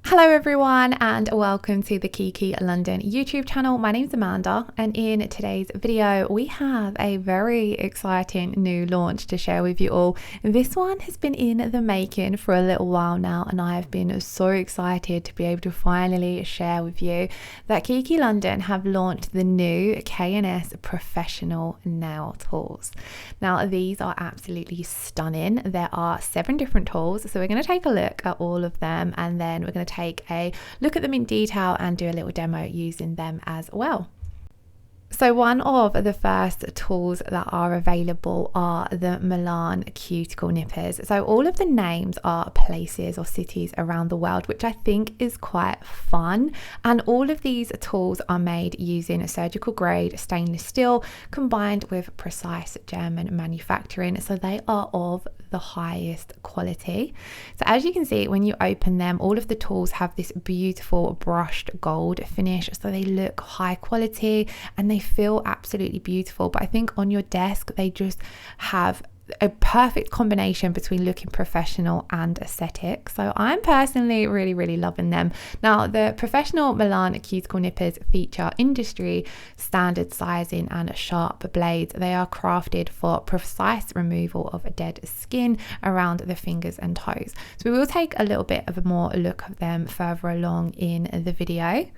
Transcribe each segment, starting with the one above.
Hello everyone and welcome to the Kiki London YouTube channel. My name's Amanda and in today's video we have a very exciting new launch to share with you all. This one has been in the making for a little while now and I have been so excited to be able to finally share with you that Kiki London have launched the new KNS Professional Nail Tools. Now these are absolutely stunning. There are 7 different tools, so we're going to take a look at all of them and then we're going to take a look at them in detail and do a little demo using them as well. So one of the first tools that are available are the Milan cuticle nippers. So all of the names are places or cities around the world, which I think is quite fun. And all of these tools are made using a surgical grade stainless steel combined with precise German manufacturing. So they are of the highest quality. So as you can see, when you open them, all of the tools have this beautiful brushed gold finish. So they look high quality and they feel absolutely beautiful. But I think on your desk, they just have a perfect combination between looking professional and aesthetic. So I'm personally really loving them. Now the professional Milan cuticle nippers feature industry standard sizing and sharp blades. They are crafted for precise removal of dead skin around the fingers and toes. So we will take a little bit of a more look of them further along in the video.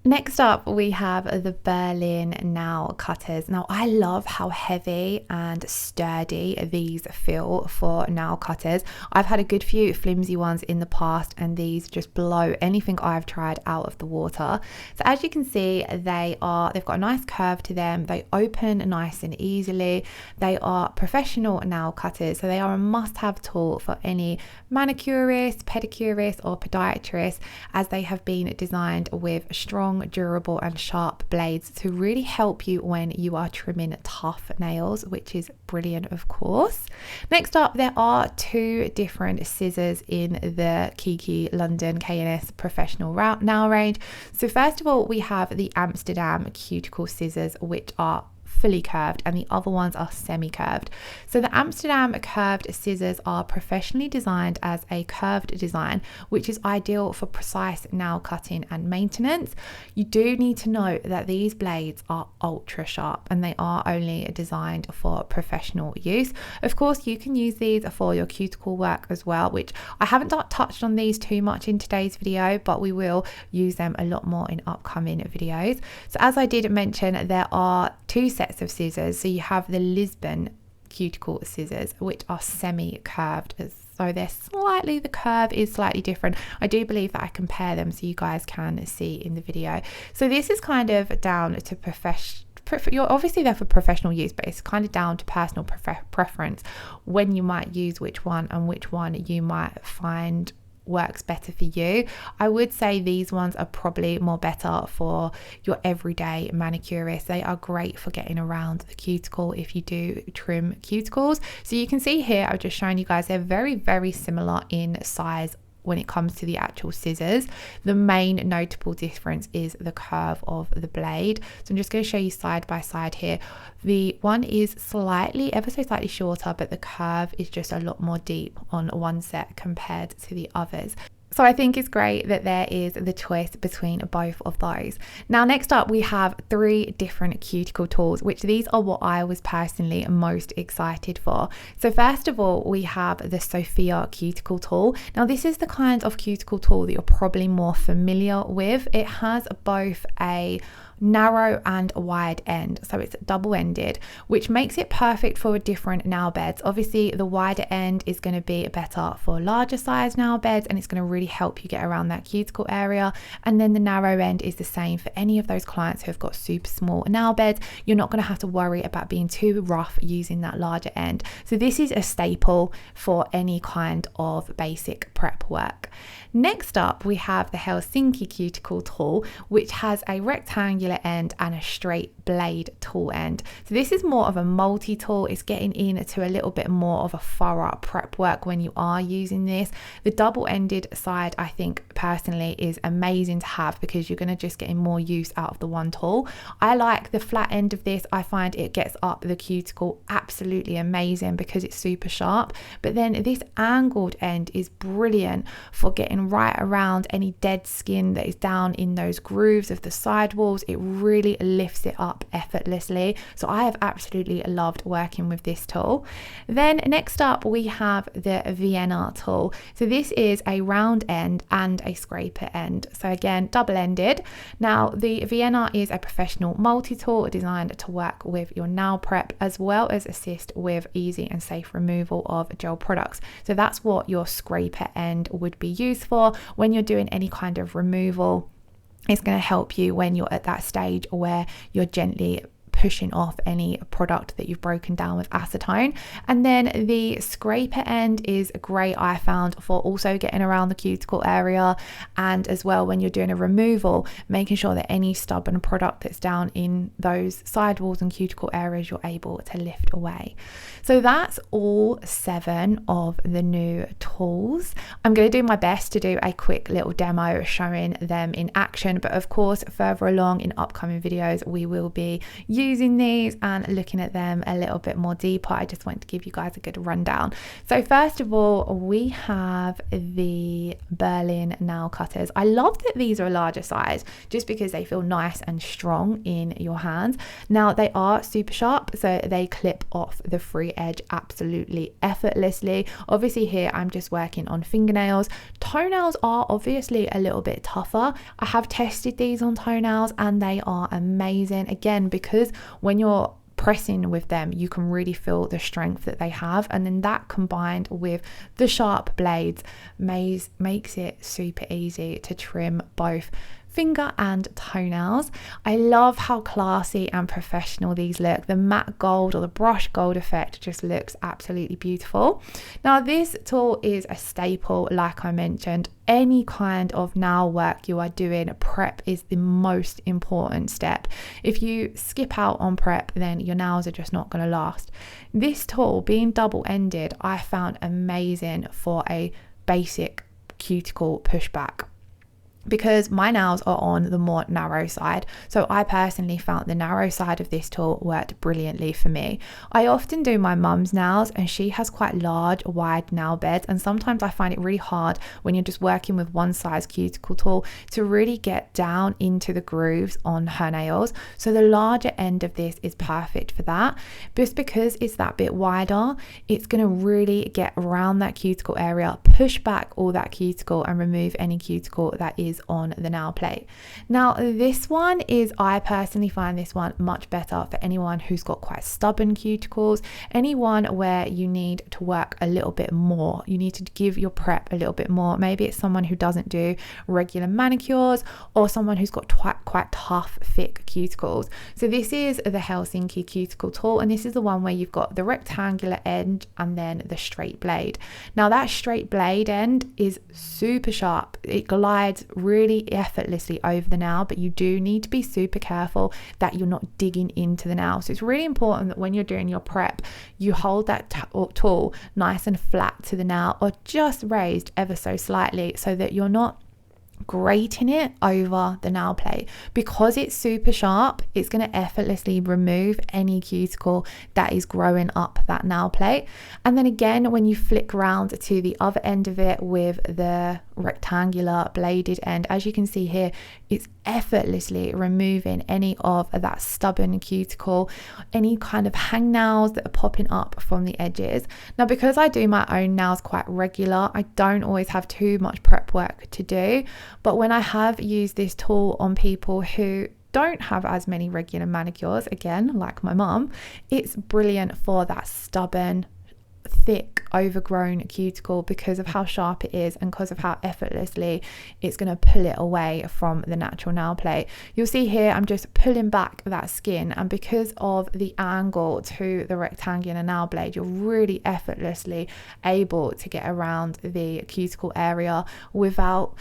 Next up, we have the Berlin nail cutters. Now, I love how heavy and sturdy these feel for nail cutters. I've had a good few flimsy ones in the past, and these just blow anything I've tried out of the water. So as you can see, they've got a nice curve to them. They open nice and easily. They are professional nail cutters, so they are a must-have tool for any manicurist, pedicurist, or podiatrist, as they have been designed with strong, durable and sharp blades to really help you when you are trimming tough nails, which is brilliant, of course. Next up, there are 2 different scissors in the Kiki London KNS Professional Nail range. So first of all, we have the Amsterdam cuticle scissors, which are fully curved, and the other ones are semi-curved. So the Amsterdam curved scissors are professionally designed as a curved design, which is ideal for precise nail cutting and maintenance. You do need to note that these blades are ultra sharp and they are only designed for professional use. Of course, you can use these for your cuticle work as well, which I haven't touched on these too much in today's video, but we will use them a lot more in upcoming videos. So as I did mention, there are 2 sets of scissors. So you have the Lisbon cuticle scissors, which are semi-curved, so the curve is slightly different. I do believe that I compare them so you guys can see in the video. So this is kind of down to you're obviously there for professional use, but it's kind of down to personal preference when you might use which one and which one you might find works better for you. I would say these ones are probably more better for your everyday manicurist. They are great for getting around the cuticle if you do trim cuticles. So you can see here, I've just shown you guys, they're very similar in size when it comes to the actual scissors. The main notable difference is the curve of the blade. So I'm just going to show you side by side here. The one is ever so slightly shorter, but the curve is just a lot more deep on one set compared to the others. So I think it's great that there is the choice between both of those. Now, next up, we have 3 different cuticle tools, which these are what I was personally most excited for. So first of all, we have the Sofia cuticle tool. Now, this is the kind of cuticle tool that you're probably more familiar with. It has both a narrow and wide end, so it's double-ended, which makes it perfect for different nail beds. Obviously the wider end is going to be better for larger size nail beds and it's going to really help you get around that cuticle area, and then the narrow end is the same for any of those clients who have got super small nail beds. You're not going to have to worry about being too rough using that larger end. So this is a staple for any kind of basic prep work. Next up, we have the Helsinki cuticle tool, which has a rectangular end and a straight blade tool end. So this is more of a multi-tool. It's getting into a little bit more of a thorough prep work when you are using this. The double-ended side, I think personally, is amazing to have because you're going to just get more use out of the one tool. I like the flat end of this. I find it gets up the cuticle absolutely amazing because it's super sharp. But then this angled end is brilliant for getting and right around any dead skin that is down in those grooves of the sidewalls. It really lifts it up effortlessly. So I have absolutely loved working with this tool. Then next up we have the Vienna tool. So this is a round end and a scraper end. So again, double-ended. Now the Vienna is a professional multi-tool designed to work with your nail prep as well as assist with easy and safe removal of gel products. So that's what your scraper end would be used for when you're doing any kind of removal. It's going to help you when you're at that stage where you're gently pushing off any product that you've broken down with acetone. And then the scraper end is great, I found, for also getting around the cuticle area, and as well when you're doing a removal, making sure that any stubborn product that's down in those sidewalls and cuticle areas you're able to lift away. So that's all 7 of the new tools. I'm going to do my best to do a quick little demo showing them in action, but of course further along in upcoming videos we will be using these and looking at them a little bit more deeper. I just want to give you guys a good rundown. So first of all, we have the Berlin nail cutters. I love that these are a larger size just because they feel nice and strong in your hands. Now they are super sharp, so they clip off the free edge absolutely effortlessly. Obviously here I'm just working on fingernails. Toenails are obviously a little bit tougher. I have tested these on toenails and they are amazing, again because when you're pressing with them you can really feel the strength that they have, and then that combined with the sharp blades makes it super easy to trim both finger and toenails. I love how classy and professional these look. The matte gold or the brush gold effect just looks absolutely beautiful. Now this tool is a staple, like I mentioned. Any kind of nail work you are doing, prep is the most important step. If you skip out on prep, then your nails are just not going to last. This tool, being double-ended, I found amazing for a basic cuticle pushback, because my nails are on the more narrow side. So I personally found the narrow side of this tool worked brilliantly for me. I often do my mum's nails and she has quite large, wide nail beds, and sometimes I find it really hard when you're just working with one size cuticle tool to really get down into the grooves on her nails. So the larger end of this is perfect for that. Just because it's that bit wider, it's going to really get around that cuticle area, push back all that cuticle and remove any cuticle that is on the nail plate. Now this one is, I personally find this one much better for anyone who's got quite stubborn cuticles, anyone where you need to work a little bit more, you need to give your prep a little bit more. Maybe it's someone who doesn't do regular manicures or someone who's got quite tough, thick cuticles. So this is the Helsinki cuticle tool, and this is the one where you've got the rectangular end and then the straight blade. Now that straight blade end is super sharp. It glides really effortlessly over the nail, but you do need to be super careful that you're not digging into the nail. So it's really important that when you're doing your prep, you hold that tool nice and flat to the nail, or just raised ever so slightly, so that you're not grating it over the nail plate. Because it's super sharp, it's going to effortlessly remove any cuticle that is growing up that nail plate. And then again, when you flick around to the other end of it with the rectangular bladed end, as you can see here, it's effortlessly removing any of that stubborn cuticle, any kind of hangnails that are popping up from the edges. Now because I do my own nails quite regular, I don't always have too much prep work to do, but when I have used this tool on people who don't have as many regular manicures, again like my mum, it's brilliant for that stubborn, thick, overgrown cuticle because of how sharp it is and because of how effortlessly it's going to pull it away from the natural nail plate. You'll see here I'm just pulling back that skin, and because of the angle to the rectangular nail blade, you're really effortlessly able to get around the cuticle area without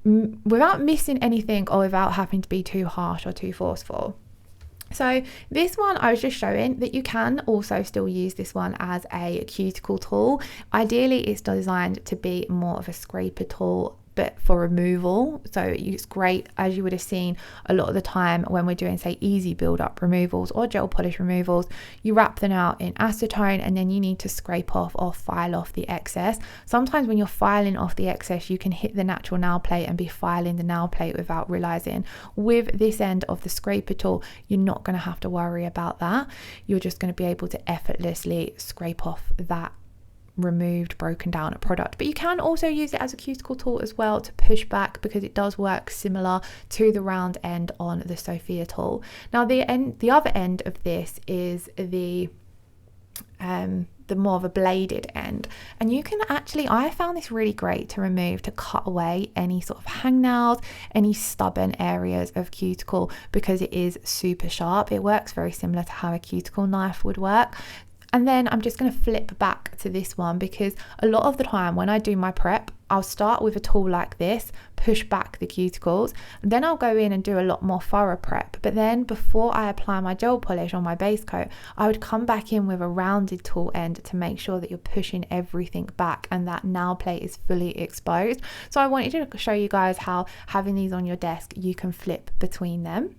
missing anything or without having to be too harsh or too forceful. So this one I was just showing that you can also still use this one as a cuticle tool. Ideally it's designed to be more of a scraper tool, but for removal. So it's great, as you would have seen a lot of the time when we're doing, say, easy build up removals or gel polish removals, you wrap them out in acetone and then you need to scrape off or file off the excess. Sometimes when you're filing off the excess, you can hit the natural nail plate and be filing the nail plate without realizing. With this end of the scraper tool, you're not going to have to worry about that. You're just going to be able to effortlessly scrape off that removed, broken down product. But you can also use it as a cuticle tool as well to push back, because it does work similar to the round end on the Sofia tool. Now the other end of this is the more of a bladed end, and you can actually, I found this really great to remove, to cut away any sort of hangnails, any stubborn areas of cuticle, because it is super sharp. It works very similar to how a cuticle knife would work. And then I'm just going to flip back to this one, because a lot of the time when I do my prep, I'll start with a tool like this, push back the cuticles, and then I'll go in and do a lot more thorough prep. But then before I apply my gel polish on my base coat, I would come back in with a rounded tool end to make sure that you're pushing everything back and that nail plate is fully exposed. So I wanted to show you guys how, having these on your desk, you can flip between them.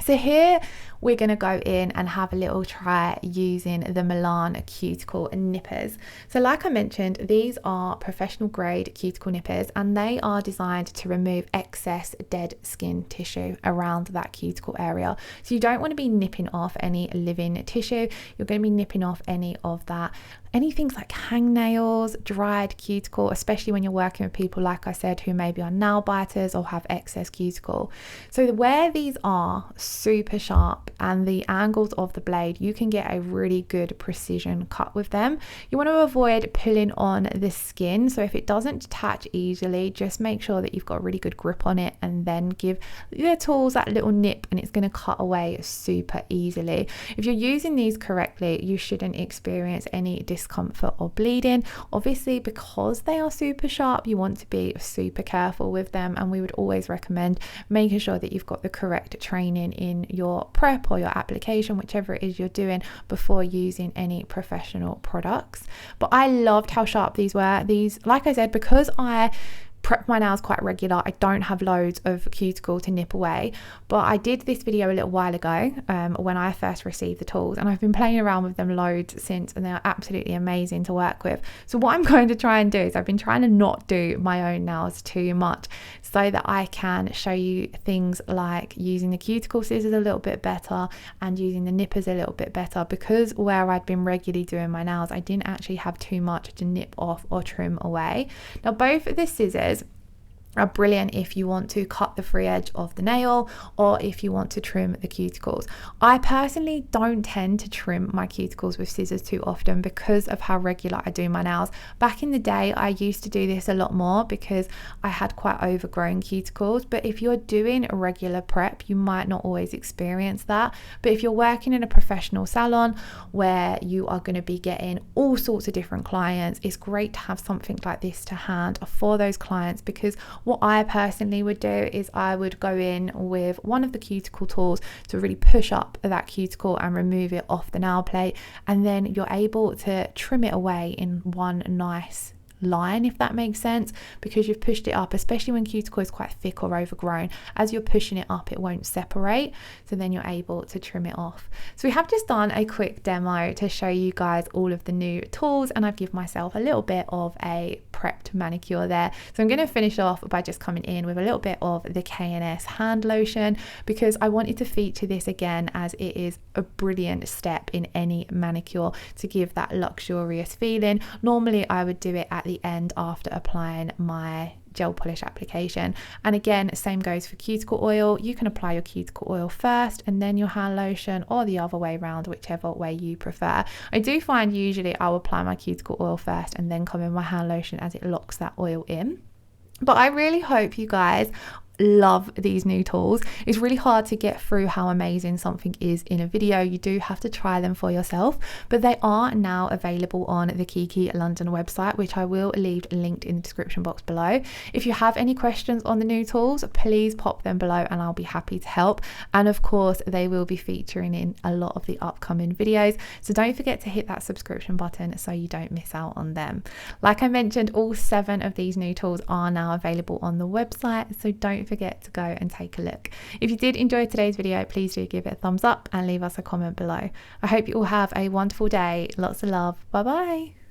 So here we're going to go in and have a little try using the Milan cuticle nippers. So like I mentioned, these are professional grade cuticle nippers, and they are designed to remove excess dead skin tissue around that cuticle area. So you don't want to be nipping off any living tissue. You're going to be nipping off any of that, any things like hangnails, dried cuticle, especially when you're working with people, like I said, who maybe are nail biters or have excess cuticle. So where these are super sharp and the angles of the blade, you can get a really good precision cut with them. You want to avoid pulling on the skin. So if it doesn't detach easily, just make sure that you've got a really good grip on it, and then give the tools that little nip and it's going to cut away super easily. If you're using these correctly, you shouldn't experience any discomfort or bleeding. Obviously, because they are super sharp, you want to be super careful with them, and we would always recommend making sure that you've got the correct training in your prep or your application, whichever it is you're doing, before using any professional products. But I loved how sharp these were. These, like I said, because I prep my nails quite regular, I don't have loads of cuticle to nip away, but I did this video a little while ago when I first received the tools, and I've been playing around with them loads since, and they are absolutely amazing to work with. So what I'm going to try and do is, I've been trying to not do my own nails too much, so that I can show you things like using the cuticle scissors a little bit better and using the nippers a little bit better, because where I'd been regularly doing my nails, I didn't actually have too much to nip off or trim away. Now both of the scissors are brilliant if you want to cut the free edge of the nail, or if you want to trim the cuticles. I personally don't tend to trim my cuticles with scissors too often because of how regular I do my nails. Back in the day, I used to do this a lot more because I had quite overgrown cuticles, but if you're doing a regular prep, you might not always experience that. But if you're working in a professional salon where you are going to be getting all sorts of different clients, it's great to have something like this to hand for those clients, because what I personally would do is I would go in with one of the cuticle tools to really push up that cuticle and remove it off the nail plate, and then you're able to trim it away in one nice line, if that makes sense, because you've pushed it up, especially when cuticle is quite thick or overgrown. As you're pushing it up, it won't separate, so then you're able to trim it off. So we have just done a quick demo to show you guys all of the new tools, and I've given myself a little bit of a prepped manicure there. So I'm going to finish off by just coming in with a little bit of the KNS Hand Lotion, because I wanted to feature this again, as it is a brilliant step in any manicure to give that luxurious feeling. Normally I would do it at the end after applying my gel polish application, and again, same goes for cuticle oil. You can apply your cuticle oil first and then your hand lotion, or the other way around, whichever way you prefer. I do find usually I'll apply my cuticle oil first and then come in my hand lotion, as it locks that oil in. But I really hope you guys love these new tools. It's really hard to get through how amazing something is in a video. You do have to try them for yourself, but they are now available on the Kiki London website, which I will leave linked in the description box below. If you have any questions on the new tools, please pop them below and I'll be happy to help. And of course, they will be featuring in a lot of the upcoming videos, so don't forget to hit that subscription button so you don't miss out on them. Like I mentioned, all 7 of these new tools are now available on the website, so don't forget to go and take a look. If you did enjoy today's video, please do give it a thumbs up and leave us a comment below. I hope you all have a wonderful day. Lots of love. Bye bye.